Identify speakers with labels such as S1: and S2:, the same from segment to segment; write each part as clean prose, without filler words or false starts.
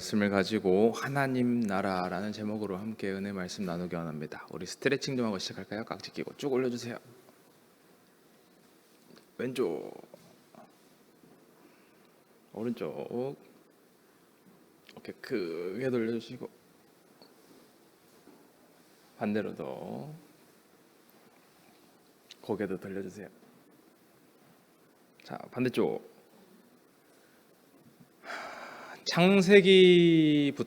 S1: 말씀을 가지고 하나님 나라라는 제목으로 함께 은혜 말씀 나누기 원합니다. 우리 스트레칭 좀 하고 시작할까요? 깍지 끼고 쭉 올려주세요. 왼쪽, 오른쪽, 어깨 크게 돌려주시고 반대로도 고개도 돌려주세요. 자, 반대쪽. 창세기부터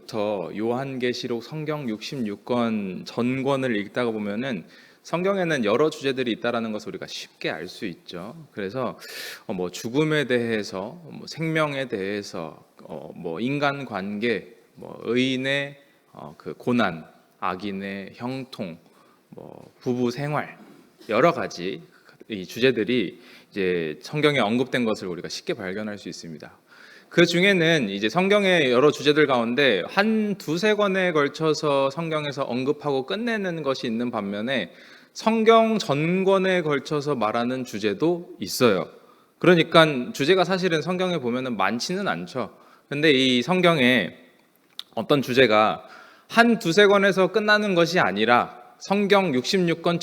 S1: 요한계시록 성경 66권 전권을 읽다가 보면은 성경에는 여러 주제들이 있다라는 것을 우리가 쉽게 알 수 있죠. 그래서 죽음에 대해서, 생명에 대해서, 인간 관계, 의인의 그 고난, 악인의 형통, 부부 생활, 여러 가지 이 주제들이 이제 성경에 언급된 것을 우리가 쉽게 발견할 수 있습니다. 그 중에는 이제 성경의 여러 주제들 가운데 한 두세 권에 걸쳐서 성경에서 언급하고 끝내는 것이 있는 반면에 성경 전권에 걸쳐서 말하는 주제도 있어요. 그러니까 주제가 사실은 성경에 보면은 많지는 않죠. 근데 이 성경에 어떤 주제가 한 두세 권에서 끝나는 것이 아니라 성경 66권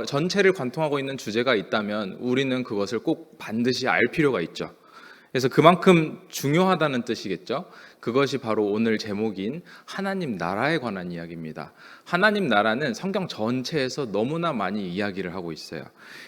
S1: 전체를 관통하고 있는 주제가 있다면 우리는 그것을 꼭 반드시 알 필요가 있죠. 그래서 그만큼 중요하다는 뜻이겠죠. 그것이 바로 오늘 제목인 하나님 나라에 관한 이야기입니다. 하나님 나라는 성경 전체에서 너무나 많이 이야기를 하고 있어요.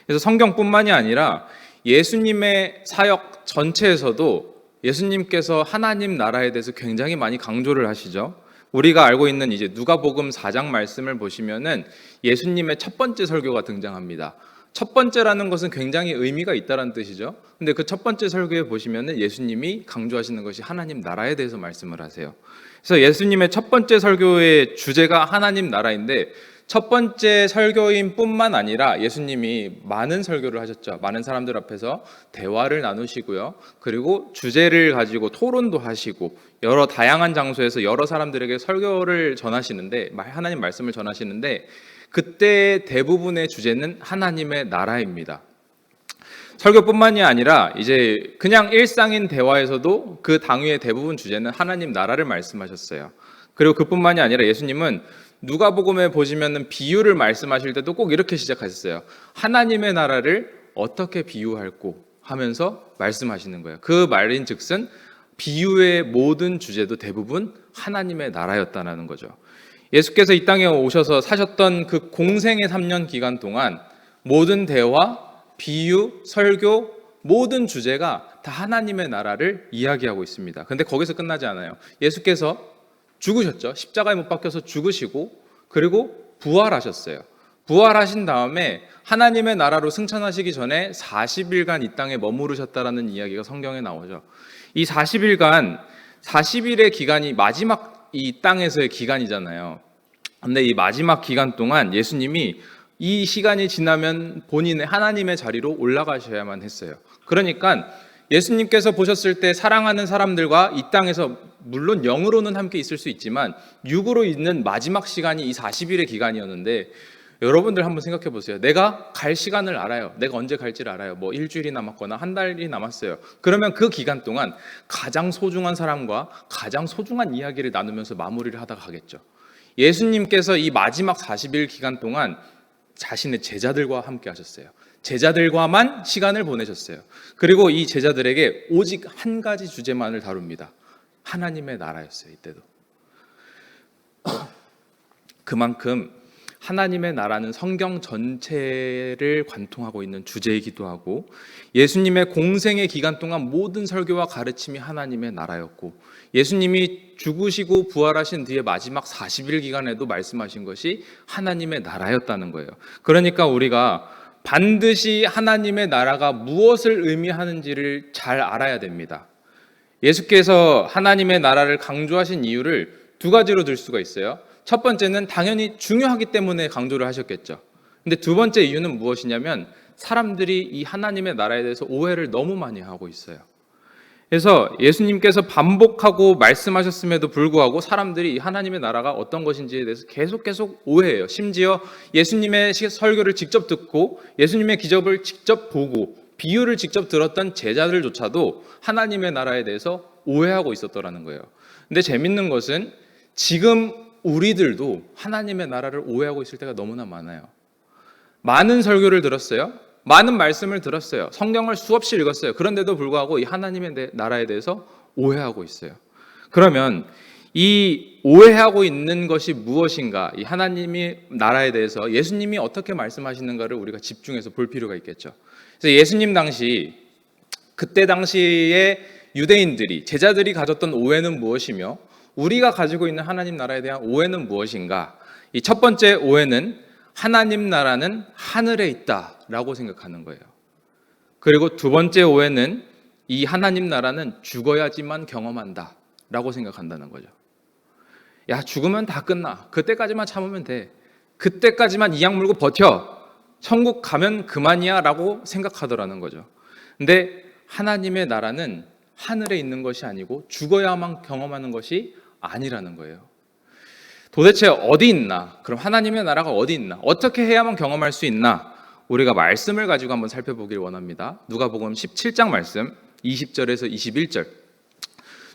S1: 그래서 성경뿐만이 아니라 예수님의 사역 전체에서도 예수님께서 하나님 나라에 대해서 굉장히 많이 강조를 하시죠. 우리가 알고 있는 이제 누가복음 4장 말씀을 보시면은 예수님의 첫 번째 설교가 등장합니다. 첫 번째라는 것은 굉장히 의미가 있다는 뜻이죠. 근데 그 첫 번째 설교에 보시면은 예수님이 강조하시는 것이 하나님 나라에 대해서 말씀을 하세요. 그래서 예수님의 첫 번째 설교의 주제가 하나님 나라인데 첫 번째 설교인 뿐만 아니라 예수님이 많은 설교를 하셨죠. 많은 사람들 앞에서 대화를 나누시고요. 그리고 주제를 가지고 토론도 하시고 여러 다양한 장소에서 여러 사람들에게 설교를 전하시는데 하나님 말씀을 전하시는데 그때 대부분의 주제는 하나님의 나라입니다. 설교뿐만이 아니라 이제 그냥 일상인 대화에서도 그 당위의 대부분 주제는 하나님 나라를 말씀하셨어요. 그리고 그뿐만이 아니라 예수님은 누가복음에 보시면은 비유를 말씀하실 때도 꼭 이렇게 시작하셨어요. 하나님의 나라를 어떻게 비유할꼬 하면서 말씀하시는 거예요. 그 말인즉슨 비유의 모든 주제도 대부분 하나님의 나라였다는 거죠. 예수께서 이 땅에 오셔서 사셨던 그 공생의 3년 기간 동안 모든 대화, 비유, 설교, 모든 주제가 다 하나님의 나라를 이야기하고 있습니다. 그런데 거기서 끝나지 않아요. 예수께서 죽으셨죠. 십자가에 못 박혀서 죽으시고 그리고 부활하셨어요. 부활하신 다음에 하나님의 나라로 승천하시기 전에 40일간 이 땅에 머무르셨다라는 이야기가 성경에 나오죠. 이 40일간 40일의 기간이 마지막 이 땅에서의 기간이잖아요. 근데 이 마지막 기간 동안 예수님이 이 시간이 지나면 본인의 하나님의 자리로 올라가셔야만 했어요. 그러니까 예수님께서 보셨을 때 사랑하는 사람들과 이 땅에서 물론 영으로는 함께 있을 수 있지만 육으로 있는 마지막 시간이 이 40일의 기간이었는데 여러분들 한번 생각해 보세요. 내가 갈 시간을 알아요. 내가 언제 갈지를 알아요. 일주일이 남았거나 한 달이 남았어요. 그러면 그 기간 동안 가장 소중한 사람과 가장 소중한 이야기를 나누면서 마무리를 하다가 가겠죠. 예수님께서 이 마지막 40일 기간 동안 자신의 제자들과 함께 하셨어요. 제자들과만 시간을 보내셨어요. 그리고 이 제자들에게 오직 한 가지 주제만을 다룹니다. 하나님의 나라였어요. 이때도. 그만큼 하나님의 나라는 성경 전체를 관통하고 있는 주제이기도 하고 예수님의 공생의 기간 동안 모든 설교와 가르침이 하나님의 나라였고 예수님이 죽으시고 부활하신 뒤에 마지막 40일 기간에도 말씀하신 것이 하나님의 나라였다는 거예요. 그러니까 우리가 반드시 하나님의 나라가 무엇을 의미하는지를 잘 알아야 됩니다. 예수께서 하나님의 나라를 강조하신 이유를 두 가지로 들 수가 있어요. 첫 번째는 당연히 중요하기 때문에 강조를 하셨겠죠. 근데 두 번째 이유는 무엇이냐면 사람들이 이 하나님의 나라에 대해서 오해를 너무 많이 하고 있어요. 그래서 예수님께서 반복하고 말씀하셨음에도 불구하고 사람들이 하나님의 나라가 어떤 것인지에 대해서 계속 오해해요. 심지어 예수님의 설교를 직접 듣고 예수님의 기적을 직접 보고 비유를 직접 들었던 제자들조차도 하나님의 나라에 대해서 오해하고 있었더라는 거예요. 근데 재밌는 것은 지금 우리들도 하나님의 나라를 오해하고 있을 때가 너무나 많아요. 많은 설교를 들었어요. 많은 말씀을 들었어요. 성경을 수없이 읽었어요. 그런데도 불구하고 이 하나님의 나라에 대해서 오해하고 있어요. 그러면 이 오해하고 있는 것이 무엇인가? 이 하나님의 나라에 대해서 예수님이 어떻게 말씀하시는가를 우리가 집중해서 볼 필요가 있겠죠. 그래서 예수님 당시, 그때 당시에 유대인들이, 제자들이 가졌던 오해는 무엇이며 우리가 가지고 있는 하나님 나라에 대한 오해는 무엇인가? 이 첫 번째 오해는 하나님 나라는 하늘에 있다라고 생각하는 거예요. 그리고 두 번째 오해는 이 하나님 나라는 죽어야지만 경험한다라고 생각한다는 거죠. 야, 죽으면 다 끝나. 그때까지만 참으면 돼. 그때까지만 이악 물고 버텨. 천국 가면 그만이야 라고 생각하더라는 거죠. 근데 하나님의 나라는 하늘에 있는 것이 아니고 죽어야만 경험하는 것이 아니라는 거예요. 도대체 어디 있나? 그럼 하나님의 나라가 어디 있나? 어떻게 해야만 경험할 수 있나? 우리가 말씀을 가지고 한번 살펴보길 원합니다. 누가복음 17장 말씀 20절에서 21절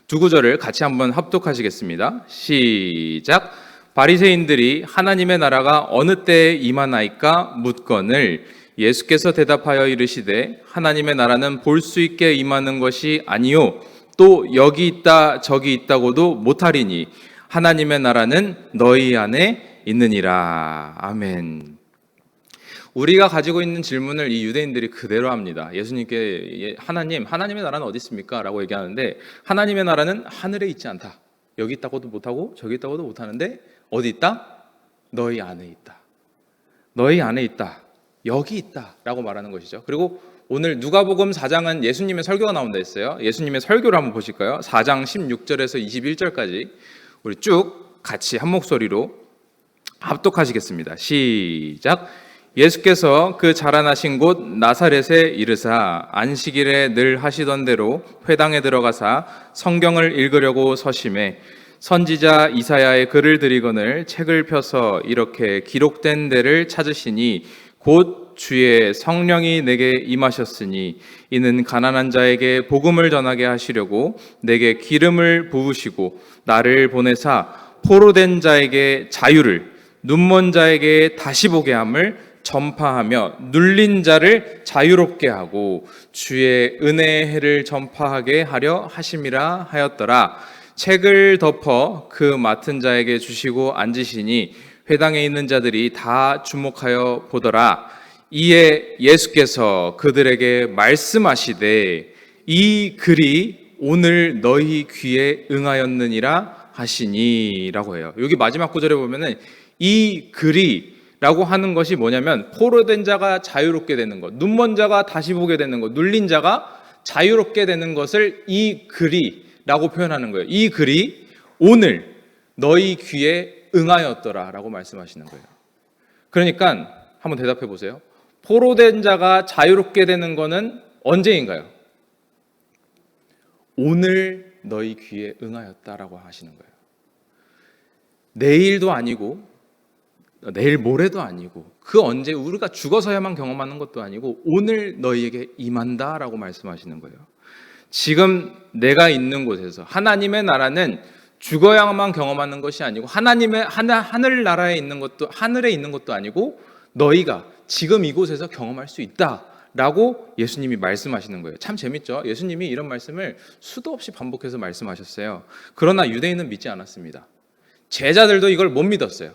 S1: 두 구절을 같이 한번 합독하시겠습니다. 시작. 바리새인들이 하나님의 나라가 어느 때에 임하나이까 묻거늘 예수께서 대답하여 이르시되 하나님의 나라는 볼 수 있게 임하는 것이 아니요 또 여기 있다 저기 있다고도 못하리니 하나님의 나라는 너희 안에 있느니라. 아멘. 우리가 가지고 있는 질문을 이 유대인들이 그대로 합니다. 예수님께 하나님의 나라는 어디 있습니까? 라고 얘기하는데 하나님의 나라는 하늘에 있지 않다. 여기 있다고도 못하고 저기 있다고도 못하는데 어디 있다? 너희 안에 있다. 너희 안에 있다. 여기 있다 라고 말하는 것이죠. 그리고 오늘 누가복음 4장은 예수님의 설교가 나온다 했어요. 예수님의 설교를 한번 보실까요? 4장 16절에서 21절까지 우리 쭉 같이 한 목소리로 합독하시겠습니다. 시작. 예수께서 그 자라나신 곳 나사렛에 이르사 안식일에 늘 하시던 대로 회당에 들어가사 성경을 읽으려고 서심해 선지자 이사야의 글을 들이거늘 책을 펴서 이렇게 기록된 데를 찾으시니 곧 주의 성령이 내게 임하셨으니 이는 가난한 자에게 복음을 전하게 하시려고 내게 기름을 부으시고 나를 보내사 포로된 자에게 자유를 눈먼 자에게 다시 보게 함을 전파하며 눌린 자를 자유롭게 하고 주의 은혜의 해를 전파하게 하려 하심이라 하였더라. 책을 덮어 그 맡은 자에게 주시고 앉으시니 회당에 있는 자들이 다 주목하여 보더라. 이에 예수께서 그들에게 말씀하시되 이 글이 오늘 너희 귀에 응하였느니라 하시니라고 해요. 여기 마지막 구절에 보면은 이 글이 라고 하는 것이 뭐냐면 포로된 자가 자유롭게 되는 것, 눈먼 자가 다시 보게 되는 것, 눌린 자가 자유롭게 되는 것을 이 글이 라고 표현하는 거예요. 이 글이 오늘 너희 귀에 응하였더라 라고 말씀하시는 거예요. 그러니까 한번 대답해 보세요. 포로된 자가 자유롭게 되는 것은 언제인가요? 오늘 너희 귀에 응하였다라고 하시는 거예요. 내일도 아니고 내일 모레도 아니고 그 언제 우리가 죽어서야만 경험하는 것도 아니고 오늘 너희에게 임한다라고 말씀하시는 거예요. 지금 내가 있는 곳에서 하나님의 나라는 죽어야만 경험하는 것이 아니고 하나님의 하늘 나라에 있는 것도 하늘에 있는 것도 아니고 너희가 지금 이곳에서 경험할 수 있다라고 예수님이 말씀하시는 거예요. 참 재밌죠? 예수님이 이런 말씀을 수도 없이 반복해서 말씀하셨어요. 그러나 유대인은 믿지 않았습니다. 제자들도 이걸 못 믿었어요.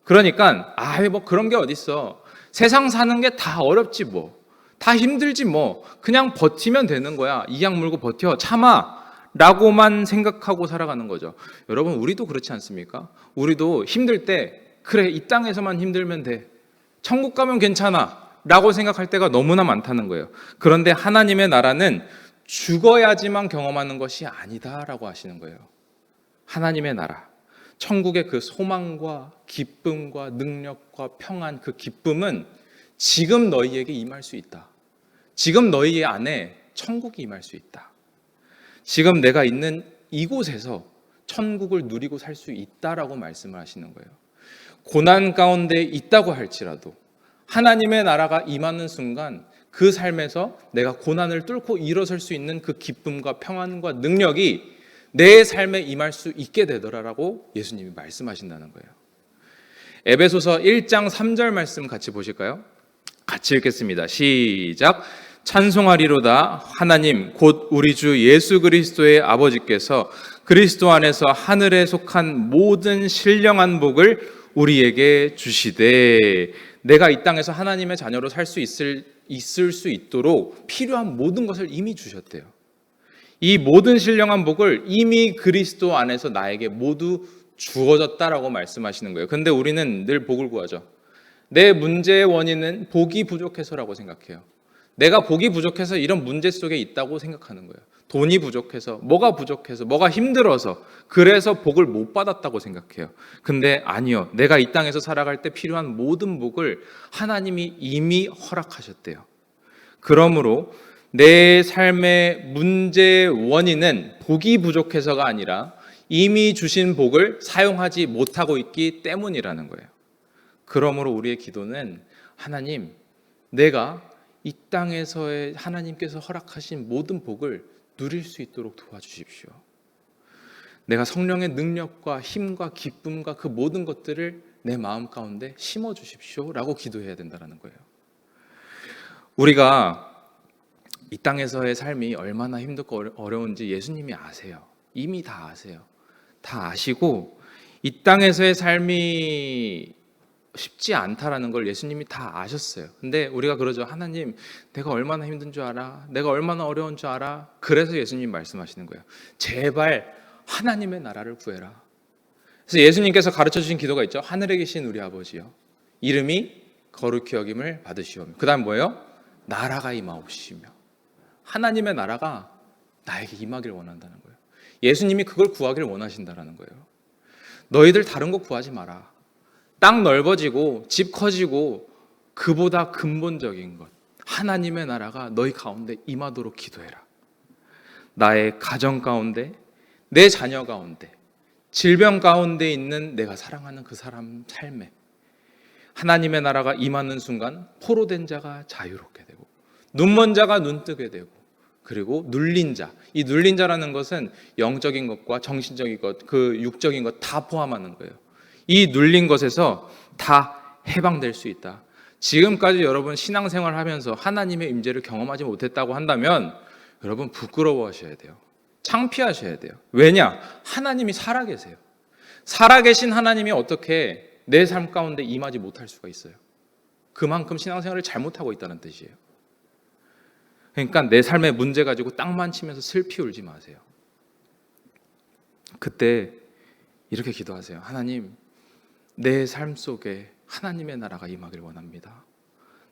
S1: 그러니까 뭐 그런 게 어딨어. 세상 사는 게 다 어렵지 뭐. 다 힘들지 뭐. 그냥 버티면 되는 거야. 이악 물고 버텨. 참아. 라고만 생각하고 살아가는 거죠. 여러분 우리도 그렇지 않습니까? 우리도 힘들 때 그래 이 땅에서만 힘들면 돼. 천국 가면 괜찮아. 라고 생각할 때가 너무나 많다는 거예요. 그런데 하나님의 나라는 죽어야지만 경험하는 것이 아니다라고 하시는 거예요. 하나님의 나라. 천국의 그 소망과 기쁨과 능력과 평안, 그 기쁨은 지금 너희에게 임할 수 있다. 지금 너희 안에 천국이 임할 수 있다. 지금 내가 있는 이곳에서 천국을 누리고 살 수 있다라고 말씀을 하시는 거예요. 고난 가운데 있다고 할지라도 하나님의 나라가 임하는 순간 그 삶에서 내가 고난을 뚫고 일어설 수 있는 그 기쁨과 평안과 능력이 내 삶에 임할 수 있게 되더라라고 예수님이 말씀하신다는 거예요. 에베소서 1장 3절 말씀 같이 보실까요? 같이 읽겠습니다. 시작. 찬송하리로다 하나님 곧 우리 주 예수 그리스도의 아버지께서 그리스도 안에서 하늘에 속한 모든 신령한 복을 우리에게 주시되. 내가 이 땅에서 하나님의 자녀로 살 수 있을 수 있도록 필요한 모든 것을 이미 주셨대요. 이 모든 신령한 복을 이미 그리스도 안에서 나에게 모두 주어졌다라고 말씀하시는 거예요. 근데 우리는 늘 복을 구하죠. 내 문제의 원인은 복이 부족해서라고 생각해요. 내가 복이 부족해서 이런 문제 속에 있다고 생각하는 거예요. 돈이 부족해서, 뭐가 힘들어서, 그래서 복을 못 받았다고 생각해요. 근데 아니요. 내가 이 땅에서 살아갈 때 필요한 모든 복을 하나님이 이미 허락하셨대요. 그러므로 내 삶의 문제의 원인은 복이 부족해서가 아니라 이미 주신 복을 사용하지 못하고 있기 때문이라는 거예요. 그러므로 우리의 기도는 하나님, 내가 이 땅에서의 하나님께서 허락하신 모든 복을 누릴 수 있도록 도와주십시오. 내가 성령의 능력과 힘과 기쁨과 그 모든 것들을 내 마음 가운데 심어주십시오 라고 기도해야 된다는 거예요. 우리가 이 땅에서의 삶이 얼마나 힘들고 어려운지 예수님이 아세요. 이미 다 아세요. 다 아시고 이 땅에서의 삶이 쉽지 않다라는 걸 예수님이 다 아셨어요. 근데 우리가 그러죠. 하나님, 내가 얼마나 힘든 줄 알아? 내가 얼마나 어려운 줄 알아? 그래서 예수님 말씀하시는 거예요. 제발 하나님의 나라를 구해라. 그래서 예수님께서 가르쳐 주신 기도가 있죠. 하늘에 계신 우리 아버지요, 이름이 거룩히 여김을 받으시오며. 그 다음 뭐예요? 나라가 임하옵시며. 하나님의 나라가 나에게 임하기를 원한다는 거예요. 예수님이 그걸 구하기를 원하신다는 거예요. 너희들 다른 거 구하지 마라. 땅 넓어지고 집 커지고 그보다 근본적인 것, 하나님의 나라가 너희 가운데 임하도록 기도해라. 나의 가정 가운데, 내 자녀 가운데, 질병 가운데 있는 내가 사랑하는 그 사람 삶에 하나님의 나라가 임하는 순간 포로된 자가 자유롭게 되고, 눈먼 자가 눈뜨게 되고, 그리고 눌린 자, 이 눌린 자라는 것은 영적인 것과 정신적인 것, 그 육적인 것 다 포함하는 거예요. 이 눌린 것에서 다 해방될 수 있다. 지금까지 여러분 신앙생활 하면서 하나님의 임재를 경험하지 못했다고 한다면 여러분 부끄러워하셔야 돼요. 창피하셔야 돼요. 왜냐? 하나님이 살아계세요. 살아계신 하나님이 어떻게 내 삶 가운데 임하지 못할 수가 있어요? 그만큼 신앙생활을 잘못하고 있다는 뜻이에요. 그러니까 내 삶에 문제 가지고 땅만 치면서 슬피 울지 마세요. 그때 이렇게 기도하세요. 하나님, 내 삶 속에 하나님의 나라가 임하길 원합니다.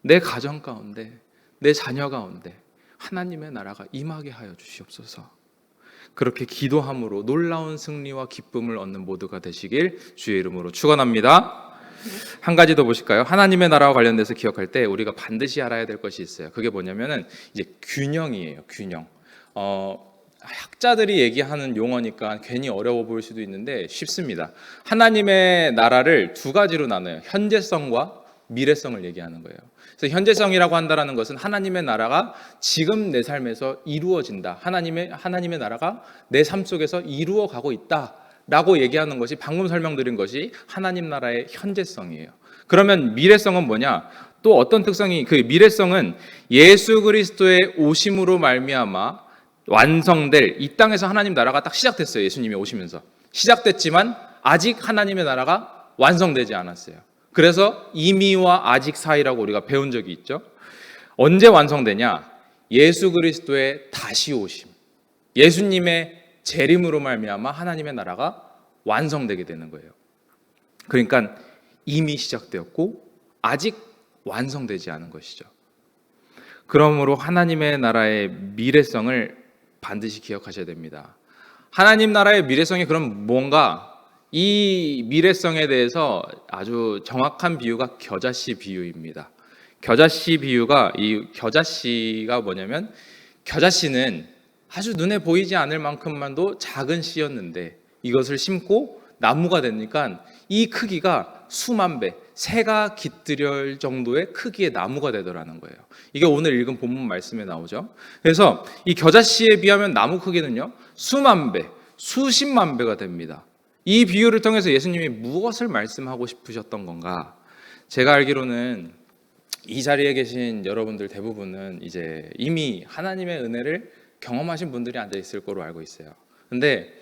S1: 내 가정 가운데, 내 자녀 가운데 하나님의 나라가 임하게 하여 주시옵소서. 그렇게 기도함으로 놀라운 승리와 기쁨을 얻는 모두가 되시길 주의 이름으로 축원합니다. 한 가지 더 보실까요? 하나님의 나라와 관련돼서 기억할 때 우리가 반드시 알아야 될 것이 있어요. 그게 뭐냐면은 이제 균형이에요. 균형. 학자들이 얘기하는 용어니까 괜히 어려워 보일 수도 있는데 쉽습니다. 하나님의 나라를 두 가지로 나눠요. 현재성과 미래성을 얘기하는 거예요. 그래서 현재성이라고 한다는 것은 하나님의 나라가 지금 내 삶에서 이루어진다. 하나님의 나라가 내 삶 속에서 이루어가고 있다라고 얘기하는 것이 방금 설명드린 것이 하나님 나라의 현재성이에요. 그러면 미래성은 뭐냐? 또 어떤 특성이, 그 미래성은 예수 그리스도의 오심으로 말미암아 완성될, 이 땅에서 하나님 나라가 딱 시작됐어요. 예수님이 오시면서 시작됐지만 아직 하나님의 나라가 완성되지 않았어요. 그래서 이미와 아직 사이라고 우리가 배운 적이 있죠. 언제 완성되냐? 예수 그리스도의 다시 오심, 예수님의 재림으로 말미암아 하나님의 나라가 완성되게 되는 거예요. 그러니까 이미 시작되었고 아직 완성되지 않은 것이죠. 그러므로 하나님의 나라의 미래성을 반드시 기억하셔야 됩니다. 하나님 나라의 미래성이 그럼 뭔가, 이 미래성에 대해서 아주 정확한 비유가 겨자씨 비유입니다. 겨자씨 비유가, 이 겨자씨가 뭐냐면, 겨자씨는 아주 눈에 보이지 않을 만큼만도 작은 씨였는데 이것을 심고 나무가 되니까 이 크기가 수만 배, 새가 깃들일 정도의 크기의 나무가 되더라는 거예요. 이게 오늘 읽은 본문 말씀에 나오죠. 그래서 이 겨자씨에 비하면 나무 크기는요, 수만 배, 수십만 배가 됩니다. 이 비유를 통해서 예수님이 무엇을 말씀하고 싶으셨던 건가? 제가 알기로는 이 자리에 계신 여러분들 대부분은 이제 이미 하나님의 은혜를 경험하신 분들이 앉아 있을 거로 알고 있어요. 근데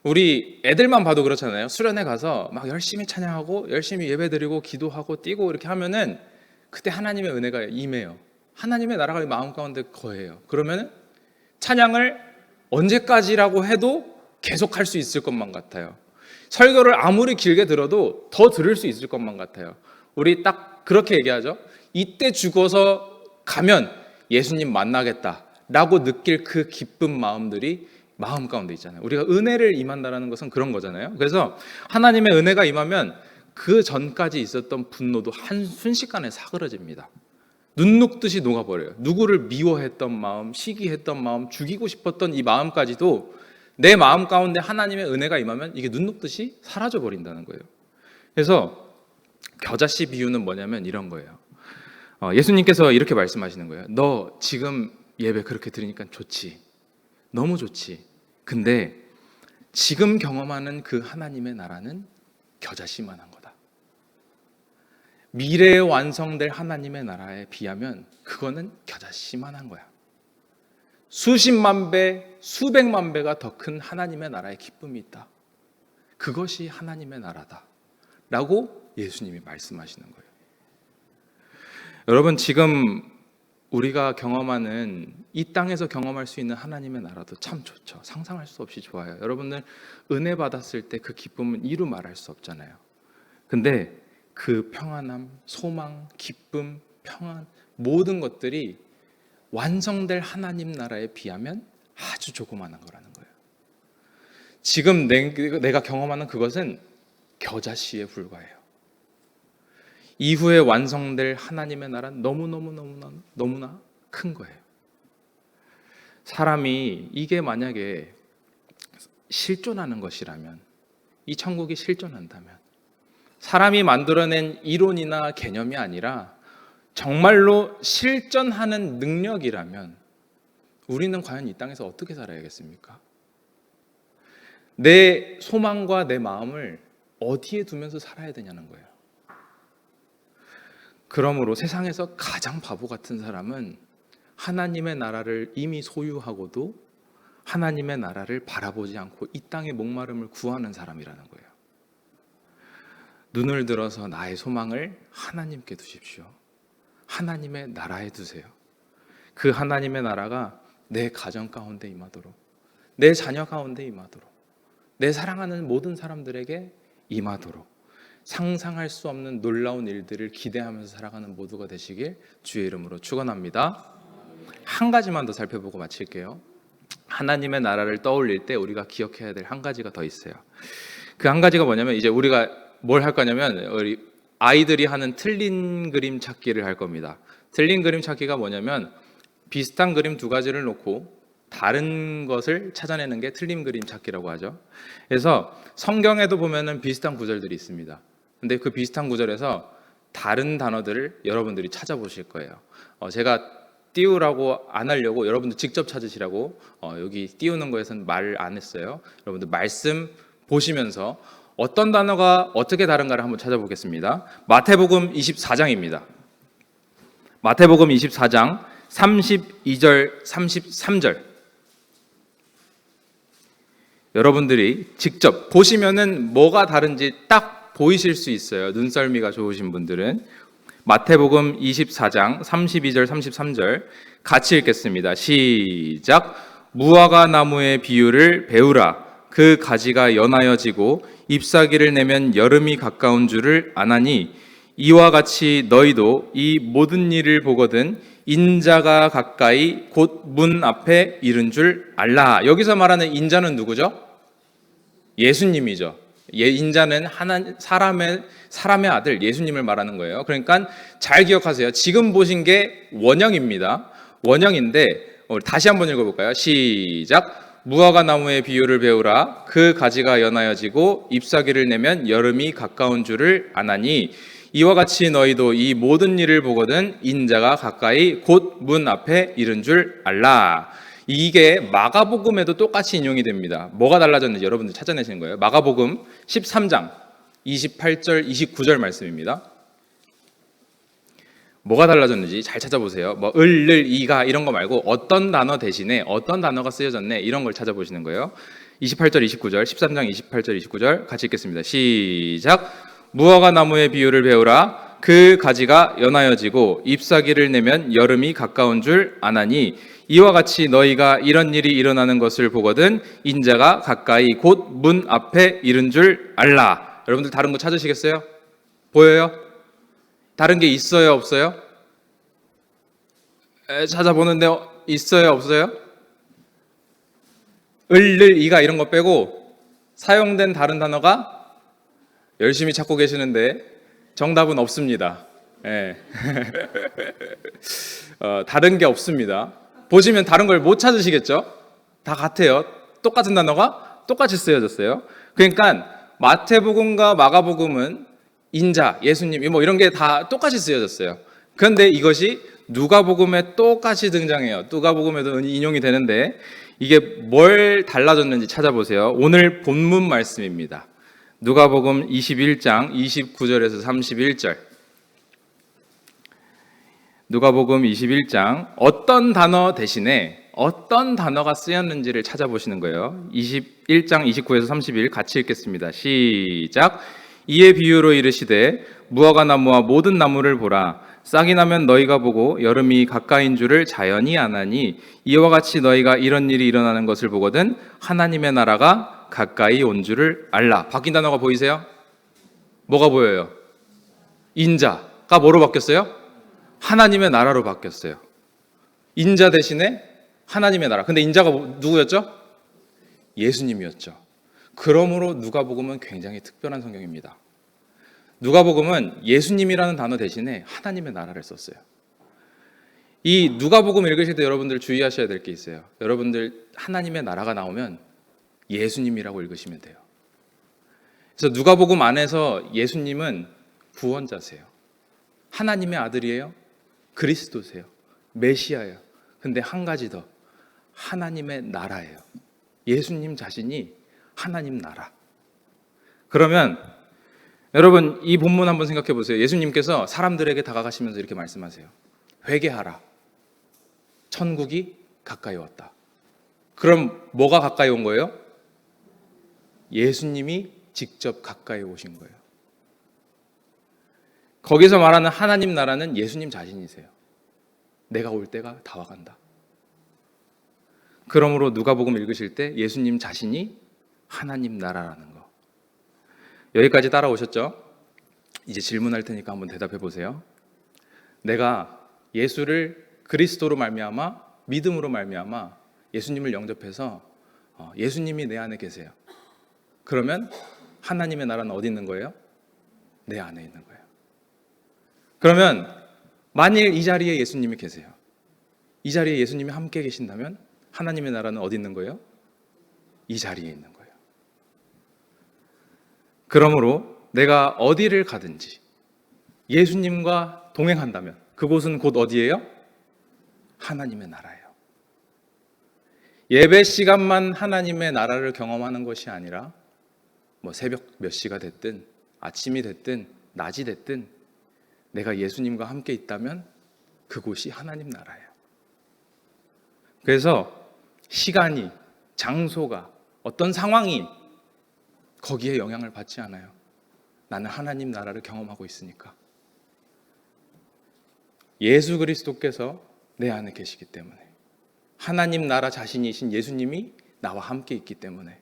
S1: 우리 애들만 봐도 그렇잖아요. 수련회 가서 막 열심히 찬양하고 열심히 예배드리고 기도하고 뛰고 이렇게 하면은 그때 하나님의 은혜가 임해요. 하나님의 나라가 마음 가운데 거해요. 그러면은 찬양을 언제까지라고 해도 계속할 수 있을 것만 같아요. 설교를 아무리 길게 들어도 더 들을 수 있을 것만 같아요. 우리 딱 그렇게 얘기하죠. 이때 죽어서 가면 예수님 만나겠다라고 느낄 그 기쁜 마음들이 마음 가운데 있잖아요. 우리가 은혜를 임한다는 것은 그런 거잖아요. 그래서 하나님의 은혜가 임하면 그 전까지 있었던 분노도 한순식간에 사그러집니다. 눈 녹듯이 녹아버려요. 누구를 미워했던 마음, 시기했던 마음, 죽이고 싶었던 이 마음까지도 내 마음 가운데 하나님의 은혜가 임하면 이게 눈 녹듯이 사라져 버린다는 거예요. 그래서 겨자씨 비유는 뭐냐면 이런 거예요. 예수님께서 이렇게 말씀하시는 거예요. 너 지금 예배 그렇게 드리니까 좋지. 너무 좋지. 근데 지금 경험하는 그 하나님의 나라는 겨자씨만한 거다. 미래에 완성될 하나님의 나라에 비하면 그거는 겨자씨만한 거야. 수십만 배, 수백만 배가 더 큰 하나님의 나라의 기쁨이 있다. 그것이 하나님의 나라다. 라고 예수님이 말씀하시는 거예요. 여러분, 지금 우리가 경험하는 이 땅에서 경험할 수 있는 하나님의 나라도 참 좋죠. 상상할 수 없이 좋아요. 여러분들 은혜 받았을 때 그 기쁨은 이루 말할 수 없잖아요. 근데 그 평안함, 소망, 기쁨, 평안 모든 것들이 완성될 하나님 나라에 비하면 아주 조그마한 거라는 거예요. 지금 내가 경험하는 그것은 겨자씨에 불과해요. 이후에 완성될 하나님의 나라는 너무나 큰 거예요. 사람이 이게 만약에 실존하는 것이라면, 이 천국이 실존한다면, 사람이 만들어낸 이론이나 개념이 아니라 정말로 실존하는 능력이라면 우리는 과연 이 땅에서 어떻게 살아야겠습니까? 내 소망과 내 마음을 어디에 두면서 살아야 되냐는 거예요. 그러므로 세상에서 가장 바보 같은 사람은 하나님의 나라를 이미 소유하고도 하나님의 나라를 바라보지 않고 이 땅의 목마름을 구하는 사람이라는 거예요. 눈을 들어서 나의 소망을 하나님께 두십시오. 하나님의 나라에 두세요. 그 하나님의 나라가 내 가정 가운데 임하도록, 내 자녀 가운데 임하도록, 내 사랑하는 모든 사람들에게 임하도록 상상할 수 없는 놀라운 일들을 기대하면서 살아가는 모두가 되시길 주의 이름으로 축원합니다. 한 가지만 더 살펴보고 마칠게요. 하나님의 나라를 떠올릴 때 우리가 기억해야 될 한 가지가 더 있어요. 그 한 가지가 뭐냐면 이제 우리가 뭘 할 거냐면 우리 아이들이 하는 틀린 그림 찾기를 할 겁니다. 틀린 그림 찾기가 뭐냐면 비슷한 그림 두 가지를 놓고 다른 것을 찾아내는 게 틀린 그림 찾기라고 하죠. 그래서 성경에도 보면은 비슷한 구절들이 있습니다. 근데 그 비슷한 구절에서 다른 단어들을 여러분들이 찾아보실 거예요. 제가 띄우라고 안 하려고 여러분들 직접 찾으시라고 여기 띄우는 거에서는 말을 안 했어요. 여러분들 말씀 보시면서 어떤 단어가 어떻게 다른가를 한번 찾아보겠습니다. 마태복음 24장입니다. 마태복음 24장 32절, 33절. 여러분들이 직접 보시면은 뭐가 다른지 딱 보이실 수 있어요. 눈썰미가 좋으신 분들은. 마태복음 24장 32절, 33절 같이 읽겠습니다. 시작. 무화과 나무의 비유를 배우라. 그 가지가 연하여지고 잎사귀를 내면 여름이 가까운 줄을 아나니 이와 같이 너희도 이 모든 일을 보거든 인자가 가까이 곧 문 앞에 이른 줄 알라. 여기서 말하는 인자는 누구죠? 예수님이죠. 인자는 사람의 아들 예수님을 말하는 거예요. 그러니까 잘 기억하세요. 지금 보신 게 원형입니다. 원형인데 다시 한번 읽어볼까요? 시작. 무화과 나무의 비유를 배우라. 그 가지가 연하여지고 잎사귀를 내면 여름이 가까운 줄을 아나니 이와 같이 너희도 이 모든 일을 보거든 인자가 가까이 곧 문 앞에 이른 줄 알라. 이게 마가복음에도 똑같이 인용이 됩니다. 뭐가 달라졌는지 여러분들 찾아내시는 거예요. 마가복음 13장 28절 29절 말씀입니다. 뭐가 달라졌는지 잘 찾아보세요. 뭐 을, 이가 이런 거 말고 어떤 단어 대신에 어떤 단어가 쓰여졌네 이런 걸 찾아보시는 거예요. 28절 29절 13장 28절 29절 같이 읽겠습니다. 시작. 무화과 나무의 비유를 배우라. 그 가지가 연하여지고 잎사귀를 내면 여름이 가까운 줄 아나니 이와 같이 너희가 이런 일이 일어나는 것을 보거든 인자가 가까이 곧 문 앞에 이른 줄 알라. 여러분들 다른 거 찾으시겠어요? 보여요? 다른 게 있어요, 없어요? 찾아보는데 있어요, 없어요? 을, 이가 이런 거 빼고 사용된 다른 단어가 열심히 찾고 계시는데 정답은 없습니다. 예. 다른 게 없습니다. 보시면 다른 걸 못 찾으시겠죠? 다 같아요. 똑같은 단어가 똑같이 쓰여졌어요. 그러니까 마태복음과 마가복음은 인자, 예수님 뭐 이런 게 다 똑같이 쓰여졌어요. 그런데 이것이 누가복음에 똑같이 등장해요. 누가복음에도 인용이 되는데 이게 뭘 달라졌는지 찾아보세요. 오늘 본문 말씀입니다. 누가복음 21장 29절에서 31절. 누가복음 21장 어떤 단어 대신에 어떤 단어가 쓰였는지를 찾아보시는 거예요. 21장 29에서 31 같이 읽겠습니다. 시작. 이에 비유로 이르시되 무화과 나무와 모든 나무를 보라. 싹이 나면 너희가 보고 여름이 가까이인 줄을 자연히 아나니 이와 같이 너희가 이런 일이 일어나는 것을 보거든 하나님의 나라가 가까이 온 줄을 알라. 바뀐 단어가 보이세요? 뭐가 보여요? 인자가 뭐로 바뀌었어요? 하나님의 나라로 바뀌었어요. 인자 대신에 하나님의 나라. 근데 인자가 누구였죠? 예수님이었죠. 그러므로 누가복음은 굉장히 특별한 성경입니다. 누가복음은 예수님이라는 단어 대신에 하나님의 나라를 썼어요. 이 누가복음 읽으실 때 여러분들 주의하셔야 될 게 있어요. 여러분들 하나님의 나라가 나오면 예수님이라고 읽으시면 돼요. 그래서 누가복음 안에서 예수님은 구원자세요. 하나님의 아들이에요. 그리스도세요. 메시아예요. 근데 한 가지 더, 하나님의 나라예요. 예수님 자신이 하나님 나라. 그러면 여러분 이 본문 한번 생각해 보세요. 예수님께서 사람들에게 다가가시면서 이렇게 말씀하세요. 회개하라. 천국이 가까이 왔다. 그럼 뭐가 가까이 온 거예요? 예수님이 직접 가까이 오신 거예요. 거기서 말하는 하나님 나라는 예수님 자신이세요. 내가 올 때가 다 와간다. 그러므로 누가복음 읽으실 때 예수님 자신이 하나님 나라라는 거. 여기까지 따라오셨죠? 이제 질문할 테니까 한번 대답해 보세요. 내가 예수를 그리스도로 말미암아 믿음으로 말미암아 예수님을 영접해서 예수님이 내 안에 계세요. 그러면 하나님의 나라는 어디 있는 거예요? 내 안에 있는 거예요. 그러면 만일 이 자리에 예수님이 계세요. 이 자리에 예수님이 함께 계신다면 하나님의 나라는 어디 있는 거예요? 이 자리에 있는 거예요. 그러므로 내가 어디를 가든지 예수님과 동행한다면 그곳은 곧 어디예요? 하나님의 나라예요. 예배 시간만 하나님의 나라를 경험하는 것이 아니라 뭐 새벽 몇 시가 됐든 아침이 됐든 낮이 됐든 내가 예수님과 함께 있다면 그곳이 하나님 나라예요. 그래서 시간이, 장소가, 어떤 상황이 거기에 영향을 받지 않아요. 나는 하나님 나라를 경험하고 있으니까. 예수 그리스도께서 내 안에 계시기 때문에, 하나님 나라 자신이신 예수님이 나와 함께 있기 때문에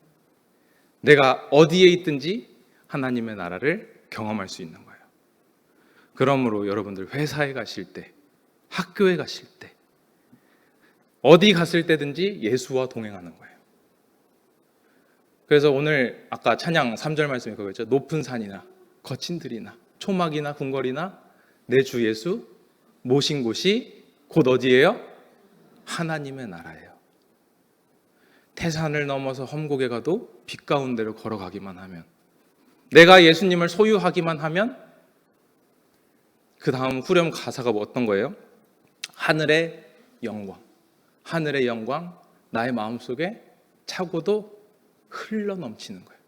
S1: 내가 어디에 있든지 하나님의 나라를 경험할 수 있는 거예요. 그러므로 여러분들 회사에 가실 때, 학교에 가실 때, 어디 갔을 때든지 예수와 동행하는 거예요. 그래서 오늘 아까 찬양 3절 말씀에 그거였죠. 높은 산이나 거친 들이나 초막이나 궁궐이나 내 주 예수 모신 곳이 곧 어디예요? 하나님의 나라예요. 태산을 넘어서 험곡에 가도 빛 가운데로 걸어가기만 하면, 내가 예수님을 소유하기만 하면, 그 다음 후렴 가사가 어떤 거예요? 하늘의 영광, 하늘의 영광, 나의 마음속에 차고도 흘러 넘치는 거예요.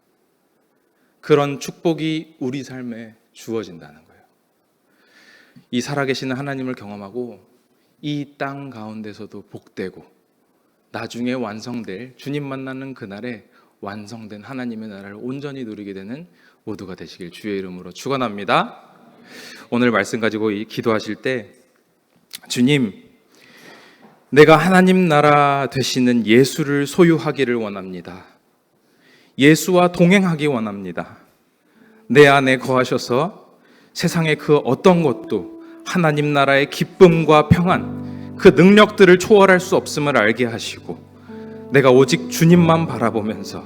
S1: 그런 축복이 우리 삶에 주어진다는 거예요. 이 살아계시는 하나님을 경험하고 이 땅 가운데서도 복되고 나중에 완성될 주님 만나는 그날에 완성된 하나님의 나라를 온전히 누리게 되는 모두가 되시길 주의 이름으로 축원합니다. 오늘 말씀 가지고 기도하실 때 주님, 내가 하나님 나라 되시는 예수를 소유하기를 원합니다. 예수와 동행하기 원합니다. 내 안에 거하셔서 세상의 그 어떤 것도 하나님 나라의 기쁨과 평안, 그 능력들을 초월할 수 없음을 알게 하시고 내가 오직 주님만 바라보면서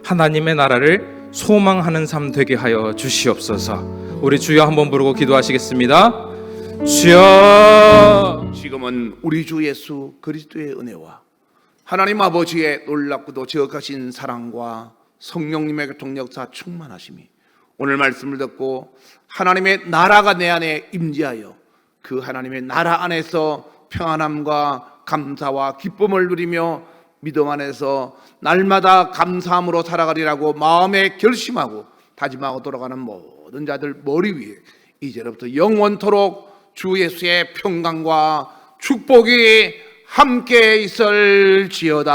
S1: 하나님의 나라를 소망하는 삶 되게 하여 주시옵소서. 우리 주여 한번 부르고 기도하시겠습니다. 주여.
S2: 지금은 우리 주 예수 그리스도의 은혜와 하나님 아버지의 놀랍고도 지극하신 사랑과 성령님의 교통역사 충만하심이 오늘 말씀을 듣고 하나님의 나라가 내 안에 임재하여 그 하나님의 나라 안에서 평안함과 감사와 기쁨을 누리며 믿음 안에서 날마다 감사함으로 살아가리라고 마음에 결심하고 다짐하고 돌아가는 모든 자들 머리 위에 이제부터 영원토록 주 예수의 평강과 축복이 함께 있을지어다.